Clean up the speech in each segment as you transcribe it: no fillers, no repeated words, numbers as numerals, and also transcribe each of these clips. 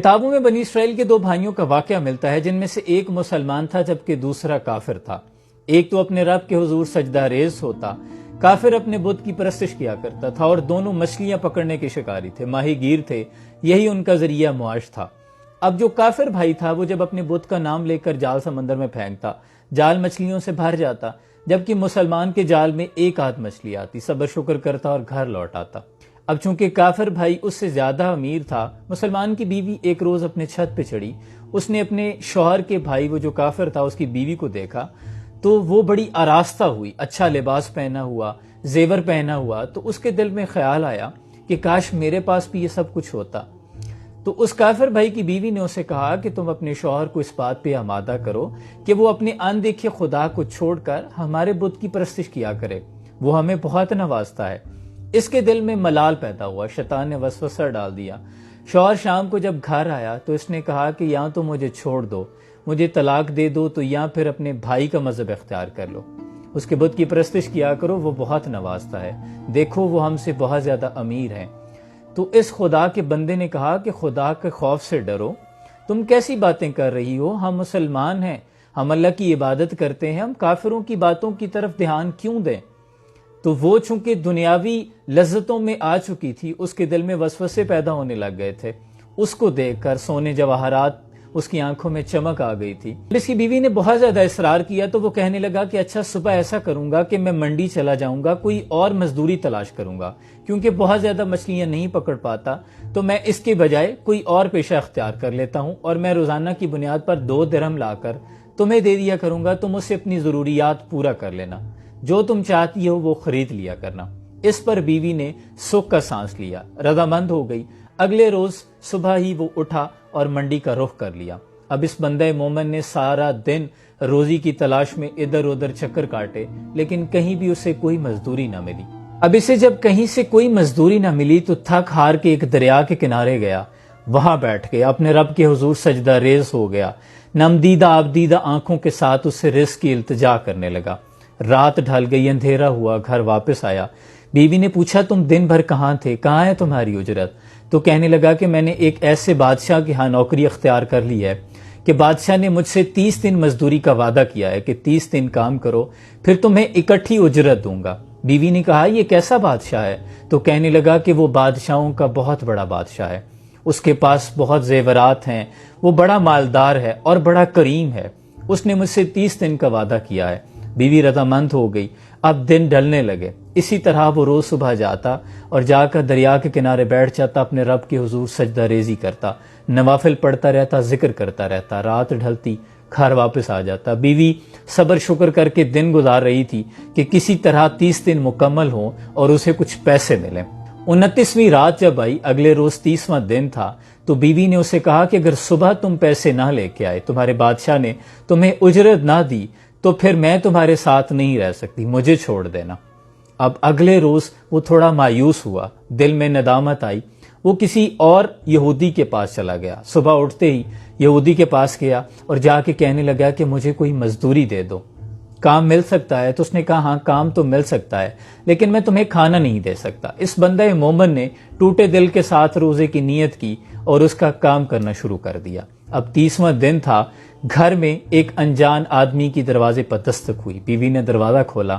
کتابوں میں بنی اسرائیل کے دو بھائیوں کا واقعہ ملتا ہے جن میں سے ایک مسلمان تھا جبکہ دوسرا کافر تھا۔ ایک تو اپنے رب کے حضور سجدہ ریز ہوتا، کافر اپنے بت کی پرستش کیا کرتا تھا، اور دونوں مچھلیاں پکڑنے کے شکاری تھے، ماہی گیر تھے، یہی ان کا ذریعہ معاش تھا۔ اب جو کافر بھائی تھا وہ جب اپنے بت کا نام لے کر جال سمندر میں پھینکتا، جال مچھلیوں سے بھر جاتا، جبکہ مسلمان کے جال میں ایک آدھ مچھلی آتی، صبر شکر کرتا اور گھر لوٹ آتا۔ اب چونکہ کافر بھائی اس سے زیادہ امیر تھا، مسلمان کی بیوی ایک روز اپنے چھت پہ چڑھی، اس نے اپنے شوہر کے بھائی وہ جو کافر تھا اس کی بیوی کو دیکھا تو وہ بڑی آراستہ ہوئی، اچھا لباس پہنا ہوا، زیور پہنا ہوا، تو اس کے دل میں خیال آیا کہ کاش میرے پاس بھی یہ سب کچھ ہوتا۔ تو اس کافر بھائی کی بیوی نے اسے کہا کہ تم اپنے شوہر کو اس بات پہ آمادہ کرو کہ وہ اپنے اندیکھے خدا کو چھوڑ کر ہمارے بت کی پرستش کیا کرے، وہ ہمیں بہت نوازتا ہے۔ اس کے دل میں ملال پیدا ہوا، شیطان نے وسوسہ ڈال دیا۔ شوہر شام کو جب گھر آیا تو اس نے کہا کہ یا تو مجھے چھوڑ دو، مجھے طلاق دے دو، تو یا پھر اپنے بھائی کا مذہب اختیار کر لو، اس کے بت کی پرستش کیا کرو، وہ بہت نوازتا ہے، دیکھو وہ ہم سے بہت زیادہ امیر ہیں۔ تو اس خدا کے بندے نے کہا کہ خدا کے خوف سے ڈرو، تم کیسی باتیں کر رہی ہو، ہم مسلمان ہیں، ہم اللہ کی عبادت کرتے ہیں، ہم کافروں کی باتوں کی طرف دھیان کیوں دیں؟ تو وہ چونکہ دنیاوی لذتوں میں آ چکی تھی، اس کے دل میں وسوسے پیدا ہونے لگ گئے تھے، اس کو دیکھ کر سونے جواہرات اس کی آنکھوں میں چمک آ گئی تھی۔ اس کی بیوی نے بہت زیادہ اصرار کیا تو وہ کہنے لگا کہ اچھا صبح ایسا کروں گا کہ میں منڈی چلا جاؤں گا، کوئی اور مزدوری تلاش کروں گا، کیونکہ بہت زیادہ مچھلیاں نہیں پکڑ پاتا، تو میں اس کے بجائے کوئی اور پیشہ اختیار کر لیتا ہوں، اور میں روزانہ کی بنیاد پر 2 درہم لا کر تمہیں دے دیا کروں گا، تم اس سے اپنی ضروریات پورا کر لینا، جو تم چاہتی ہو وہ خرید لیا کرنا۔ اس پر بیوی نے سکھ کا سانس لیا، رضامند ہو گئی۔ اگلے روز صبح ہی وہ اٹھا اور منڈی کا رخ کر لیا۔ اب اس بندہ مومن نے سارا دن روزی کی تلاش میں ادھر ادھر چکر کاٹے، لیکن کہیں بھی اسے کوئی مزدوری نہ ملی۔ اب اسے جب کہیں سے کوئی مزدوری نہ ملی تو تھک ہار کے ایک دریا کے کنارے گیا، وہاں بیٹھ گیا، اپنے رب کے حضور سجدہ ریز ہو گیا، نمدیدہ آبدیدہ آنکھوں کے ساتھ اس سے رزق کی التجا کرنے لگا۔ رات ڈھل گئی، اندھیرا ہوا، گھر واپس آیا۔ بیوی نے پوچھا تم دن بھر کہاں تھے، کہاں ہے تمہاری اجرت؟ تو کہنے لگا کہ میں نے ایک ایسے بادشاہ کے ہاں نوکری اختیار کر لی ہے کہ بادشاہ نے مجھ سے 30 دن مزدوری کا وعدہ کیا ہے کہ 30 دن کام کرو پھر تمہیں اکٹھی اجرت دوں گا۔ بیوی نے کہا یہ کیسا بادشاہ ہے؟ تو کہنے لگا کہ وہ بادشاہوں کا بہت بڑا بادشاہ ہے، اس کے پاس بہت زیورات ہیں، وہ بڑا مالدار ہے اور بڑا کریم ہے، اس نے مجھ سے 30 دن کا وعدہ کیا ہے۔ بیوی رضامند ہو گئی۔ اب دن ڈھلنے لگے، اسی طرح وہ روز صبح جاتا اور جا کر دریا کے کنارے بیٹھ جاتا، اپنے رب کے حضور سجدہ ریزی کرتا، نوافل پڑھتا رہتا، ذکر کرتا رہتا، رات ڈھلتی، گھر واپس آ جاتا۔ بیوی صبر شکر کر کے دن گزار رہی تھی کہ کسی طرح 30 دن مکمل ہوں اور اسے کچھ پیسے ملیں۔ 29ویں رات جب آئی، اگلے روز 30واں دن تھا، تو بیوی نے اسے کہا کہ اگر صبح تم پیسے نہ لے کے آئے، تمہارے بادشاہ نے تمہیں اجرت نہ دی، تو پھر میں تمہارے ساتھ نہیں رہ سکتی، مجھے چھوڑ دینا۔ اب اگلے روز وہ تھوڑا مایوس ہوا، دل میں ندامت آئی، وہ کسی اور یہودی کے پاس چلا گیا۔ صبح اٹھتے ہی یہودی کے پاس گیا اور جا کے کہنے لگا کہ مجھے کوئی مزدوری دے دو، کام مل سکتا ہے؟ تو اس نے کہا ہاں کام تو مل سکتا ہے، لیکن میں تمہیں کھانا نہیں دے سکتا۔ اس بندہ مومن نے ٹوٹے دل کے ساتھ روزے کی نیت کی اور اس کا کام کرنا شروع کر دیا۔ اب 30واں دن تھا، گھر میں ایک انجان آدمی کی دروازے پر دستک ہوئی۔ بیوی نے دروازہ کھولا،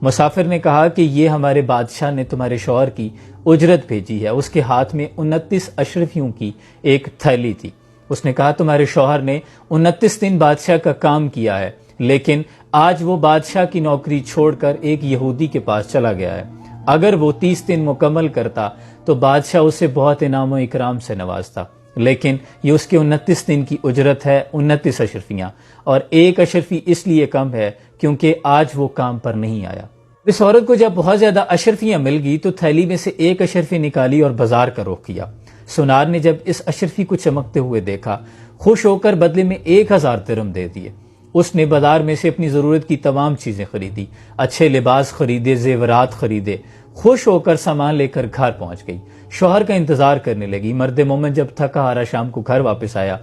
مسافر نے کہا کہ یہ ہمارے بادشاہ نے تمہارے شوہر کی اجرت بھیجی ہے۔ اس کے ہاتھ میں 29 اشرفیوں کی ایک تھیلی تھی۔ اس نے کہا تمہارے شوہر نے 29 دن بادشاہ کا کام کیا ہے، لیکن آج وہ بادشاہ کی نوکری چھوڑ کر ایک یہودی کے پاس چلا گیا ہے۔ اگر وہ 30 دن مکمل کرتا تو بادشاہ اسے بہت انعام و اکرام سے نوازتا، لیکن یہ اس کے 29 دن کی اجرت ہے، 29 اشرفیاں، اور ایک اشرفی اس لیے کم ہے کیونکہ آج وہ کام پر نہیں آیا۔ اس عورت کو جب بہت زیادہ اشرفیاں مل گئی تو تھیلی میں سے ایک اشرفی نکالی اور بازار کا رخ کیا۔ سونار نے جب اس اشرفی کو چمکتے ہوئے دیکھا، خوش ہو کر بدلے میں 1000 درہم دے دیے۔ اس نے بازار میں سے اپنی ضرورت کی تمام چیزیں خریدی، اچھے لباس خریدے، زیورات خریدے، خوش ہو کر سامان لے کر گھر پہنچ گئی۔ شوہر کا انتظار کرنے لگی۔ مرد مومن جب تھکا ہارا شام کو گھر واپس آیا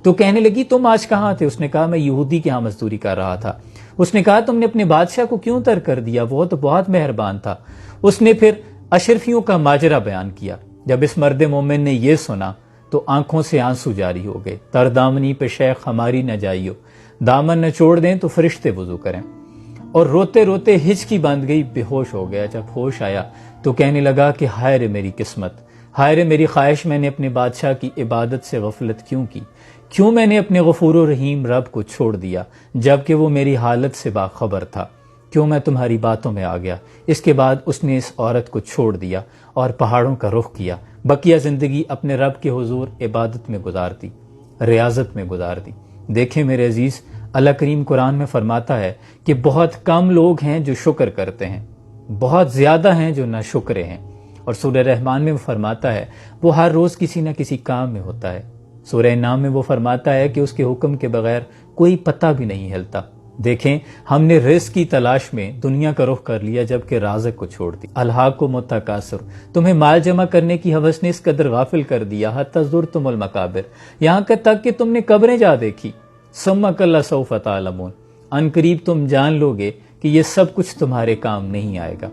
تو کہنے لگی تم آج کہاں تھے؟ اس نے کہا میں یہودی کے ہاں مزدوری کر رہا تھا۔ اس نے کہا تم نے اپنے بادشاہ کو کیوں ترک کر دیا؟ وہ تو بہت مہربان تھا۔ اس نے پھر اشرفیوں کا ماجرا بیان کیا۔ جب اس مرد مومن نے یہ سنا تو آنکھوں سے آنسو جاری ہو گئے۔ تر دامنی پہ شیخ ہماری نہ جائیو، دامن نہ چھوڑ دیں تو فرشتے وضو کریں۔ اور روتے روتے ہچکی باندھ گئی، بے ہوش ہو گیا۔ جب ہوش آیا تو کہنے لگا کہ ہائے رے میری قسمت، ہائے رے میری خواہش، میں نے اپنے بادشاہ کی عبادت سے غفلت کیوں کی؟ کیوں میں نے اپنے غفور و رحیم رب کو چھوڑ دیا جبکہ وہ میری حالت سے باخبر تھا؟ کیوں میں تمہاری باتوں میں آ گیا؟ اس کے بعد اس نے اس عورت کو چھوڑ دیا اور پہاڑوں کا رخ کیا۔ بقیہ زندگی اپنے رب کے حضور عبادت میں گزار دی، ریاضت میں گزار دی۔ دیکھیں میرے عزیز، اللہ کریم قرآن میں فرماتا ہے کہ بہت کم لوگ ہیں جو شکر کرتے ہیں، بہت زیادہ ہیں جو ناشکرے ہیں۔ اور سورہ رحمان میں وہ فرماتا ہے وہ ہر روز کسی نہ کسی کام میں ہوتا ہے۔ سورہ نام میں وہ فرماتا ہے کہ اس کے حکم کے بغیر کوئی پتہ بھی نہیں ہلتا۔ دیکھیں ہم نے رزق کی تلاش میں دنیا کا رخ کر لیا جبکہ رازق کو چھوڑ دی۔ الہاکم التکاثر، تمہیں مال جمع کرنے کی ہوس نے اس قدر غافل کر دیا، حتی زرتم المقابر، یہاں تک کہ تم نے قبریں جا دیکھی۔ ثم کلا سوف تعلمون، ان قریب تم جان لو گے کہ یہ سب کچھ تمہارے کام نہیں آئے گا۔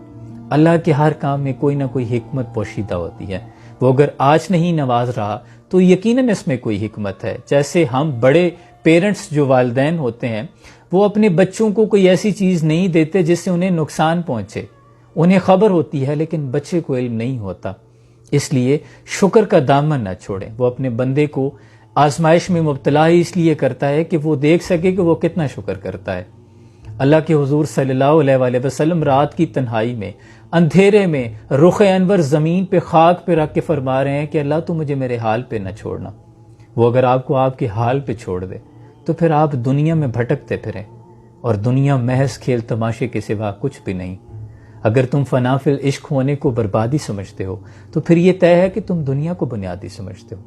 اللہ کے ہر کام میں کوئی نہ کوئی حکمت پوشیدہ ہوتی ہے۔ وہ اگر آج نہیں نواز رہا تو یقیناً اس میں کوئی حکمت ہے۔ جیسے ہم بڑے پیرنٹس جو والدین ہوتے ہیں وہ اپنے بچوں کو کوئی ایسی چیز نہیں دیتے جس سے انہیں نقصان پہنچے، انہیں خبر ہوتی ہے لیکن بچے کو علم نہیں ہوتا۔ اس لیے شکر کا دامن نہ چھوڑیں۔ وہ اپنے بندے کو آزمائش میں مبتلا ہی اس لیے کرتا ہے کہ وہ دیکھ سکے کہ وہ کتنا شکر کرتا ہے۔ اللہ کے حضور صلی اللہ علیہ وآلہ وسلم رات کی تنہائی میں، اندھیرے میں، رخ انور زمین پہ خاک پہ رکھ کے فرما رہے ہیں کہ اللہ تو مجھے میرے حال پہ نہ چھوڑنا۔ وہ اگر آپ کو آپ کے حال پہ چھوڑ دے تو پھر آپ دنیا میں بھٹکتے پھریں، اور دنیا محض کھیل تماشے کے سوا کچھ بھی نہیں۔ اگر تم فنا فی العشق ہونے کو بربادی سمجھتے ہو تو پھر یہ طے ہے کہ تم دنیا کو بنیادی سمجھتے ہو۔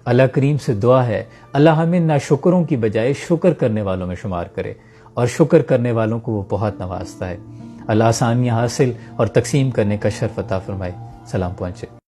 اللہ کریم سے دعا ہے اللہ ہمیں ناشکروں کی بجائے شکر کرنے والوں میں شمار کرے، اور شکر کرنے والوں کو وہ بہت نوازتا ہے۔ اللہ آسانیاں حاصل اور تقسیم کرنے کا شرف عطا فرمائے۔ سلام پہنچے۔